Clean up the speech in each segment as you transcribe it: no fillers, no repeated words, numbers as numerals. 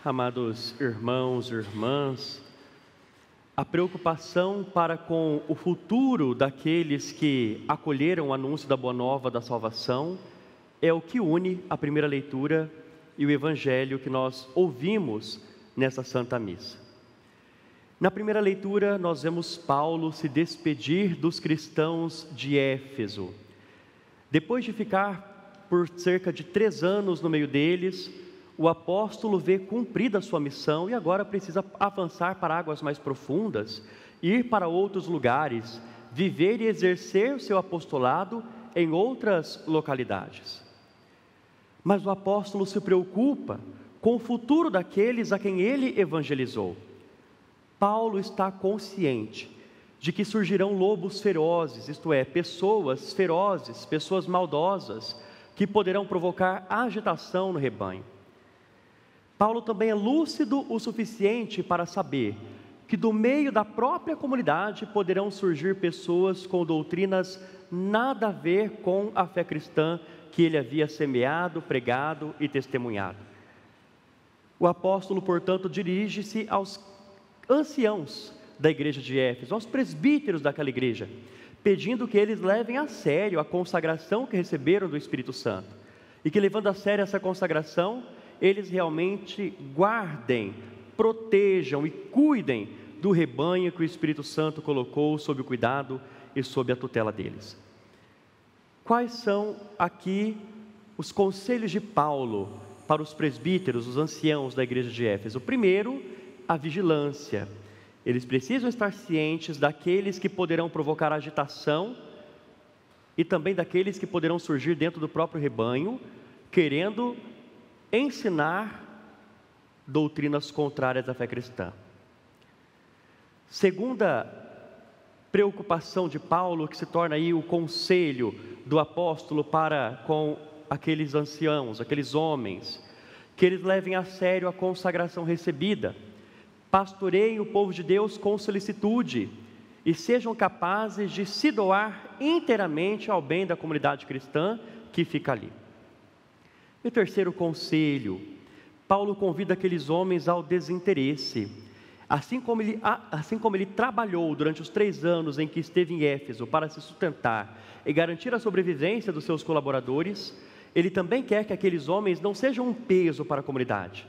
amados irmãos e irmãs, a preocupação para com o futuro daqueles que acolheram o anúncio da Boa Nova da salvação é o que une a primeira leitura e o Evangelho que nós ouvimos nessa Santa Missa. Na primeira leitura, nós vemos Paulo se despedir dos cristãos de Éfeso. Depois de ficar por cerca de 3 anos no meio deles, o apóstolo vê cumprida a sua missão e agora precisa avançar para águas mais profundas, ir para outros lugares, viver e exercer o seu apostolado em outras localidades. Mas o apóstolo se preocupa com o futuro daqueles a quem ele evangelizou. Paulo está consciente de que surgirão lobos ferozes, isto é, pessoas ferozes, pessoas maldosas, que poderão provocar agitação no rebanho. Paulo também é lúcido o suficiente para saber que do meio da própria comunidade poderão surgir pessoas com doutrinas nada a ver com a fé cristã que ele havia semeado, pregado e testemunhado. O apóstolo, portanto, dirige-se aos anciãos da igreja de Éfeso, aos presbíteros daquela igreja, pedindo que eles levem a sério a consagração que receberam do Espírito Santo e que, levando a sério essa consagração, eles realmente guardem, protejam e cuidem do rebanho que o Espírito Santo colocou sob o cuidado e sob a tutela deles. Quais são aqui os conselhos de Paulo para os presbíteros, os anciãos da igreja de Éfeso? Primeiro, a vigilância. Eles precisam estar cientes daqueles que poderão provocar agitação e também daqueles que poderão surgir dentro do próprio rebanho, querendo ensinar doutrinas contrárias à fé cristã. Segunda preocupação de Paulo, que se torna aí o conselho do apóstolo para com aqueles anciãos, aqueles homens, que eles levem a sério a consagração recebida, pastoreiem o povo de Deus com solicitude e sejam capazes de se doar inteiramente ao bem da comunidade cristã que fica ali. E terceiro conselho, Paulo convida aqueles homens ao desinteresse. Assim como ele trabalhou durante os 3 anos em que esteve em Éfeso para se sustentar e garantir a sobrevivência dos seus colaboradores, ele também quer que aqueles homens não sejam um peso para a comunidade,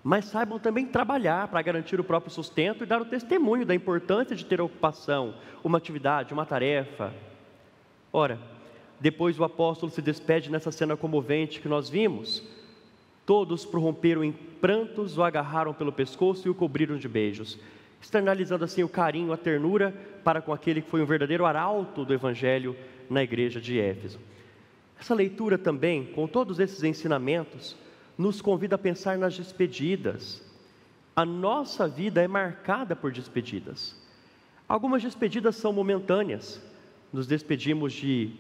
mas saibam também trabalhar para garantir o próprio sustento e dar o testemunho da importância de ter ocupação, uma atividade, uma tarefa. Ora, depois o apóstolo se despede nessa cena comovente que nós vimos. Todos prorromperam em prantos, o agarraram pelo pescoço e o cobriram de beijos, externalizando assim o carinho, a ternura para com aquele que foi um verdadeiro arauto do Evangelho na igreja de Éfeso. Essa leitura também, com todos esses ensinamentos, nos convida a pensar nas despedidas. A nossa vida é marcada por despedidas. Algumas despedidas são momentâneas. Nos despedimos de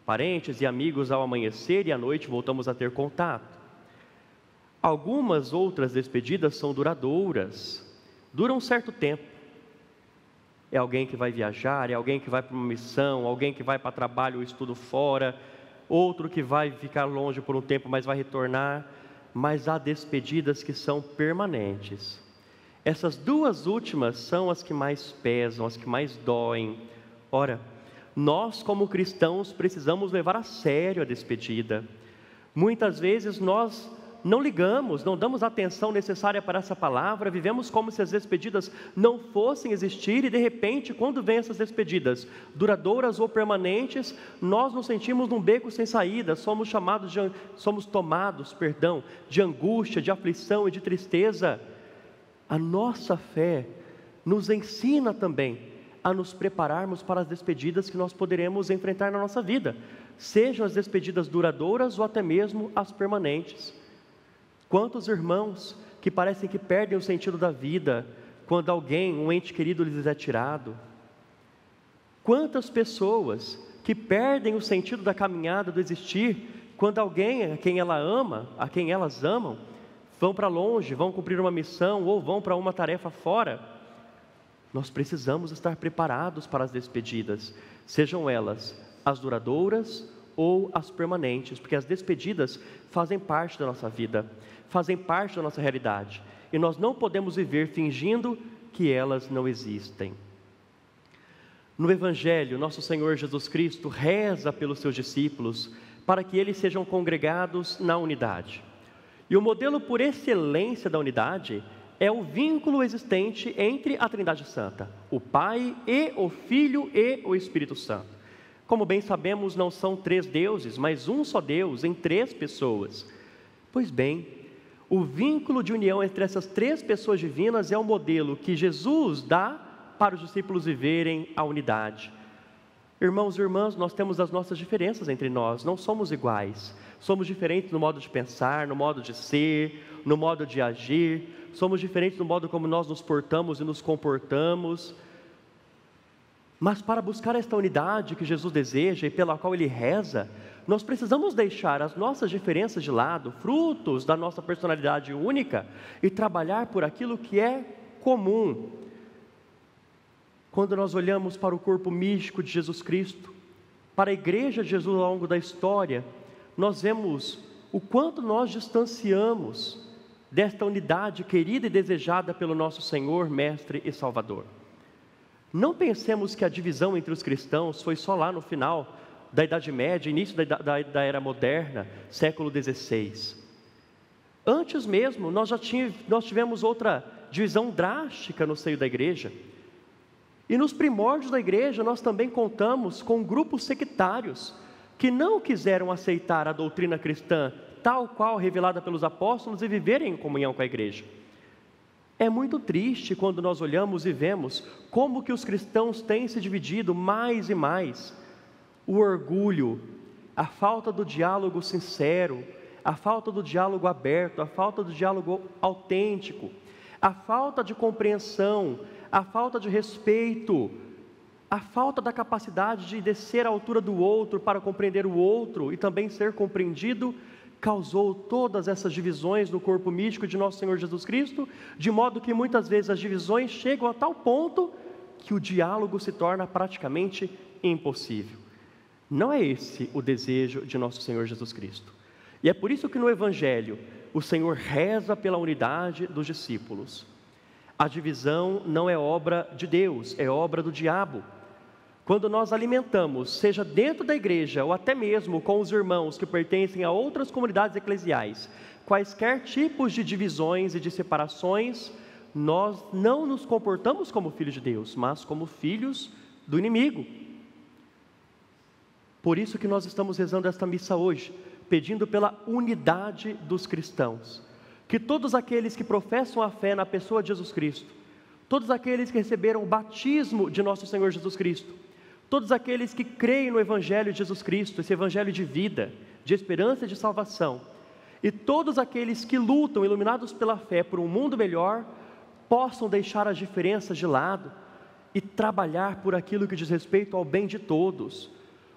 parentes e amigos ao amanhecer e à noite voltamos a ter contato. Algumas outras despedidas são duradouras, duram um certo tempo. É alguém que vai viajar, é alguém que vai para uma missão, alguém que vai para trabalho ou estudo fora, outro que vai ficar longe por um tempo, mas vai retornar. Mas há despedidas que são permanentes. Essas 2 últimas são as que mais pesam, as que mais doem. Ora, nós como cristãos precisamos levar a sério a despedida. Muitas vezes nós não ligamos, não damos a atenção necessária para essa palavra, vivemos como se as despedidas não fossem existir e de repente, quando vêm essas despedidas, duradouras ou permanentes, nós nos sentimos num beco sem saída, somos tomados de angústia, de aflição e de tristeza. A nossa fé nos ensina também a nos prepararmos para as despedidas que nós poderemos enfrentar na nossa vida, sejam as despedidas duradouras ou até mesmo as permanentes. Quantos irmãos que parecem que perdem o sentido da vida quando alguém, um ente querido, lhes é tirado? Quantas pessoas que perdem o sentido da caminhada, do existir, quando alguém a quem ela ama, a quem elas amam, vão para longe, vão cumprir uma missão ou vão para uma tarefa fora? Nós precisamos estar preparados para as despedidas, sejam elas as duradouras ou as permanentes, porque as despedidas fazem parte da nossa vida, fazem parte da nossa realidade, e nós não podemos viver fingindo que elas não existem. No Evangelho, nosso Senhor Jesus Cristo reza pelos seus discípulos para que eles sejam congregados na unidade. E o modelo por excelência da unidade é o vínculo existente entre a Trindade Santa, o Pai e o Filho e o Espírito Santo. Como bem sabemos, não são 3 deuses, mas um só Deus em 3 pessoas. Pois bem, o vínculo de união entre essas 3 pessoas divinas é o modelo que Jesus dá para os discípulos viverem a unidade. Irmãos e irmãs, nós temos as nossas diferenças entre nós, não somos iguais. Somos diferentes no modo de pensar, no modo de ser, no modo de agir. Somos diferentes no modo como nós nos portamos e nos comportamos. Mas para buscar esta unidade que Jesus deseja e pela qual Ele reza, nós precisamos deixar as nossas diferenças de lado, frutos da nossa personalidade única, e trabalhar por aquilo que é comum. Quando nós olhamos para o corpo místico de Jesus Cristo, para a igreja de Jesus ao longo da história, nós vemos o quanto nós distanciamos desta unidade querida e desejada pelo nosso Senhor, Mestre e Salvador. Não pensemos que a divisão entre os cristãos foi só lá no final da Idade Média, início da Era Moderna, século XVI. Antes mesmo, nós tivemos outra divisão drástica no seio da igreja. E nos primórdios da igreja, nós também contamos com grupos sectários que não quiseram aceitar a doutrina cristã tal qual revelada pelos apóstolos e viverem em comunhão com a igreja. É muito triste quando nós olhamos e vemos como que os cristãos têm se dividido mais e mais. O orgulho, a falta do diálogo sincero, a falta do diálogo aberto, a falta do diálogo autêntico, a falta de compreensão, a falta de respeito, a falta da capacidade de descer à altura do outro para compreender o outro e também ser compreendido, causou todas essas divisões no corpo místico de nosso Senhor Jesus Cristo, de modo que muitas vezes as divisões chegam a tal ponto que o diálogo se torna praticamente impossível. Não é esse o desejo de nosso Senhor Jesus Cristo. E é por isso que no Evangelho o Senhor reza pela unidade dos discípulos. A divisão não é obra de Deus, é obra do diabo. Quando nós alimentamos, seja dentro da igreja ou até mesmo com os irmãos que pertencem a outras comunidades eclesiais, quaisquer tipos de divisões e de separações, nós não nos comportamos como filhos de Deus, mas como filhos do inimigo. Por isso que nós estamos rezando esta missa hoje, pedindo pela unidade dos cristãos. Que todos aqueles que professam a fé na pessoa de Jesus Cristo, todos aqueles que receberam o batismo de nosso Senhor Jesus Cristo, todos aqueles que creem no Evangelho de Jesus Cristo, esse Evangelho de vida, de esperança e de salvação, e todos aqueles que lutam, iluminados pela fé, por um mundo melhor, possam deixar as diferenças de lado e trabalhar por aquilo que diz respeito ao bem de todos.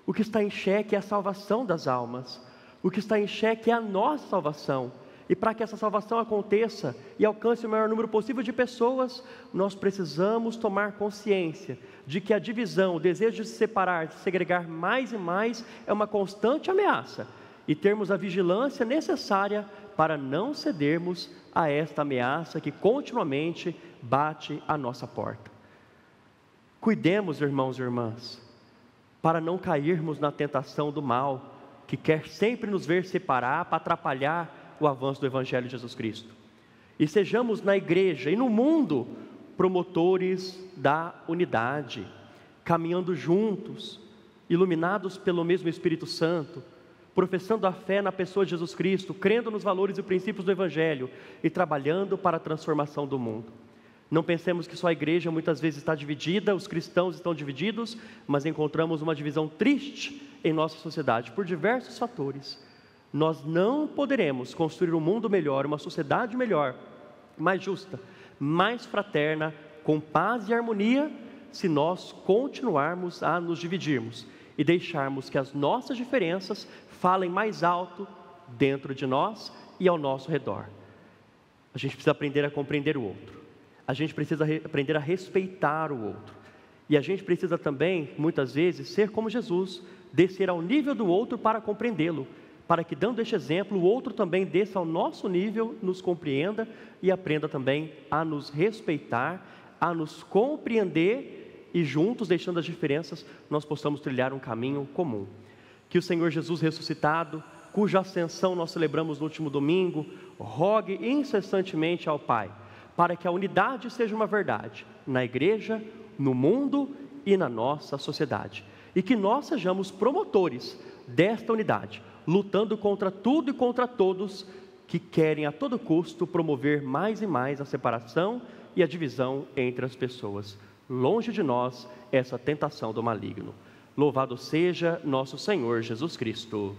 O que está em xeque é a salvação das almas, o que está em xeque é a nossa salvação. E para que essa salvação aconteça e alcance o maior número possível de pessoas, nós precisamos tomar consciência de que a divisão, o desejo de se separar, de se segregar mais e mais, é uma constante ameaça. E termos a vigilância necessária para não cedermos a esta ameaça que continuamente bate à nossa porta. Cuidemos, irmãos e irmãs, para não cairmos na tentação do mal, que quer sempre nos ver separar para atrapalhar o avanço do Evangelho de Jesus Cristo. E sejamos na igreja e no mundo promotores da unidade, caminhando juntos, iluminados pelo mesmo Espírito Santo, professando a fé na pessoa de Jesus Cristo, crendo nos valores e princípios do Evangelho e trabalhando para a transformação do mundo. Não pensemos que só a igreja muitas vezes está dividida, os cristãos estão divididos, mas encontramos uma divisão triste em nossa sociedade por diversos fatores. Nós não poderemos construir um mundo melhor, uma sociedade melhor, mais justa, mais fraterna, com paz e harmonia, se nós continuarmos a nos dividirmos e deixarmos que as nossas diferenças falem mais alto dentro de nós e ao nosso redor. A gente precisa aprender a compreender o outro. A gente precisa aprender a respeitar o outro. E a gente precisa também, muitas vezes, ser como Jesus, descer ao nível do outro para compreendê-lo, para que, dando este exemplo, o outro também desça ao nosso nível, nos compreenda e aprenda também a nos respeitar, a nos compreender e juntos, deixando as diferenças, nós possamos trilhar um caminho comum. Que o Senhor Jesus ressuscitado, cuja ascensão nós celebramos no último domingo, rogue incessantemente ao Pai, para que a unidade seja uma verdade na igreja, no mundo e na nossa sociedade. E que nós sejamos promotores desta unidade, lutando contra tudo e contra todos que querem a todo custo promover mais e mais a separação e a divisão entre as pessoas. Longe de nós essa tentação do maligno. Louvado seja nosso Senhor Jesus Cristo.